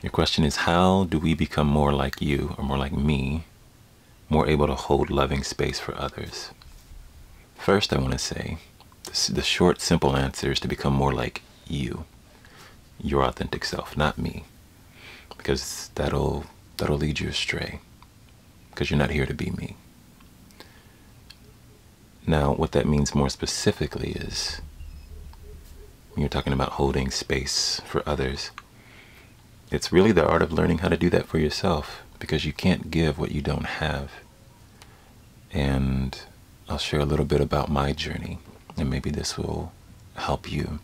Your question is, how do we become more like you, or more like me, more able to hold loving space for others? First, I want to say, the short, simple answer is to become more like you, your authentic self, not me, because that'll lead you astray, because you're not here to be me. Now, what that means more specifically is, when you're talking about holding space for others, it's really the art of learning how to do that for yourself, because you can't give what you don't have. And I'll share a little bit about my journey, and maybe this will help you.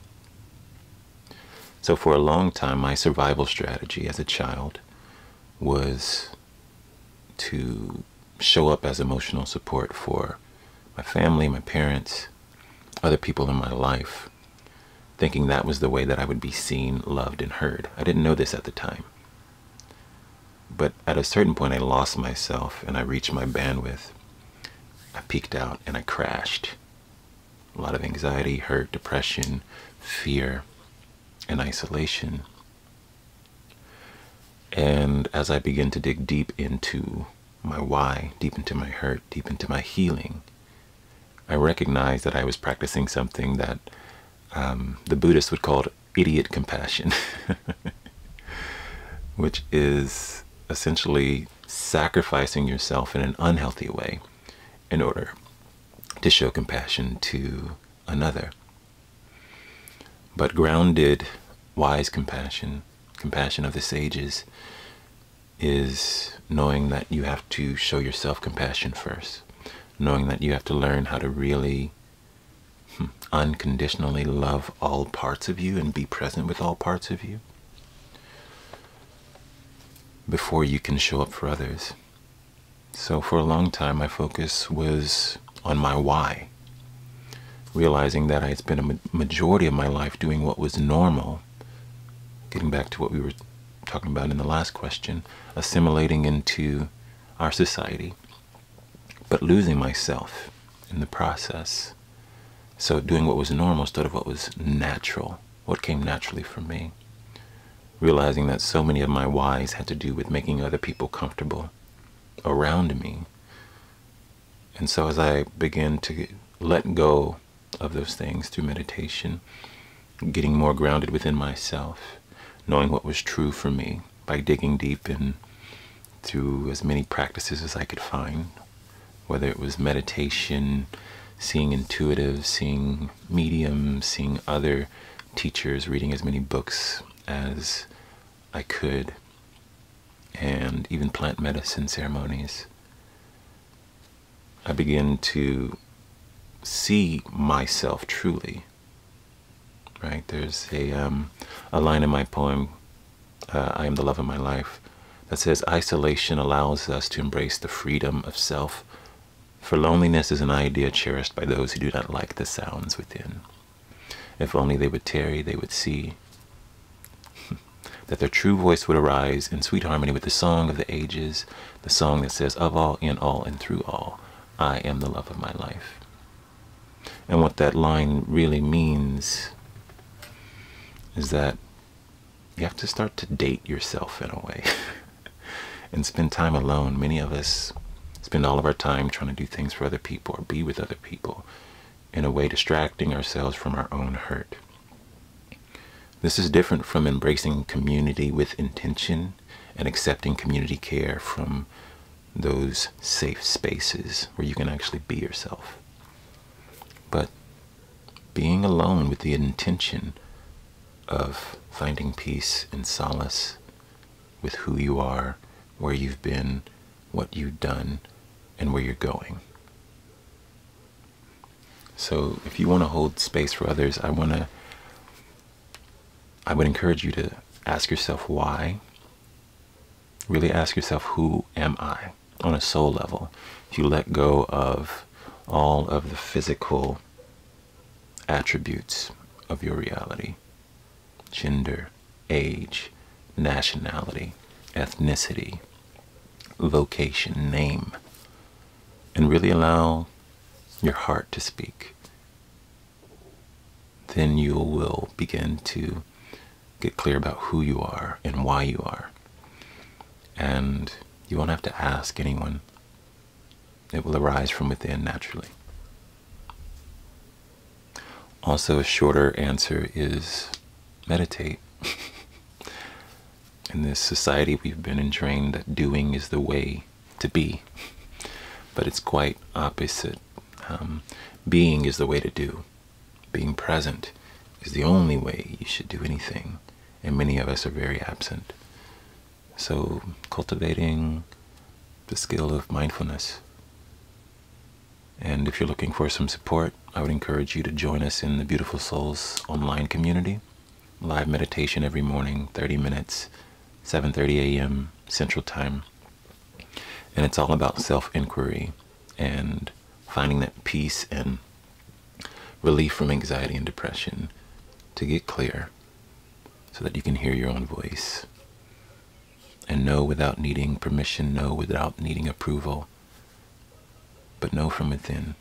So for a long time, my survival strategy as a child was to show up as emotional support for my family, my parents, other people in my life, thinking that was the way that I would be seen, loved, and heard. I didn't know this at the time. But at a certain point, I lost myself and I reached my bandwidth. I peaked out and I crashed. A lot of anxiety, hurt, depression, fear, and isolation. And as I began to dig deep into my why, deep into my hurt, deep into my healing, I recognized that I was practicing something that the Buddhists would call idiot compassion, which is essentially sacrificing yourself in an unhealthy way in order to show compassion to another. But grounded, wise compassion, compassion of the sages, is knowing that you have to show yourself compassion first, knowing that you have to learn how to really unconditionally love all parts of you and be present with all parts of you before you can show up for others. So for a long time, my focus was on my why, realizing that I had spent a majority of my life doing what was normal, getting back to what we were talking about in the last question, assimilating into our society, but losing myself in the process. So doing what was normal instead of what was natural, what came naturally for me. Realizing that so many of my whys had to do with making other people comfortable around me. And so as I began to let go of those things through meditation, getting more grounded within myself, knowing what was true for me by digging deep in through as many practices as I could find, whether it was meditation, seeing intuitives, seeing mediums, seeing other teachers, reading as many books as I could, and even plant medicine ceremonies. I began to see myself truly, right? There's a line in my poem, I Am the Love of My Life, that says, isolation allows us to embrace the freedom of self, for loneliness is an idea cherished by those who do not like the sounds within. If only they would tarry, they would see that their true voice would arise in sweet harmony with the song of the ages, the song that says, of all, in all, and through all, I am the love of my life. And what that line really means is that you have to start to date yourself in a way and spend time alone. Many of us spend all of our time trying to do things for other people or be with other people, in a way distracting ourselves from our own hurt. This is different from embracing community with intention and accepting community care from those safe spaces where you can actually be yourself. But being alone with the intention of finding peace and solace with who you are, where you've been, what you've done, and where you're going. So if you want to hold space for others, I would encourage you to ask yourself why. Really ask yourself, who am I on a soul level? If you let go of all of the physical attributes of your reality, gender, age, nationality, ethnicity, vocation, name, and really allow your heart to speak, then you will begin to get clear about who you are and why you are. And you won't have to ask anyone. It will arise from within naturally. Also, a shorter answer is meditate. In this society, we've been entrained that doing is the way to be, but it's quite opposite. Being is the way to do. Being present is the only way you should do anything, and many of us are very absent. So, cultivating the skill of mindfulness. And if you're looking for some support, I would encourage you to join us in the Beautiful Souls online community. Live meditation every morning, 30 minutes, 7:30 a.m. Central Time. And it's all about self-inquiry and finding that peace and relief from anxiety and depression to get clear so that you can hear your own voice and know without needing permission, know without needing approval, but know from within.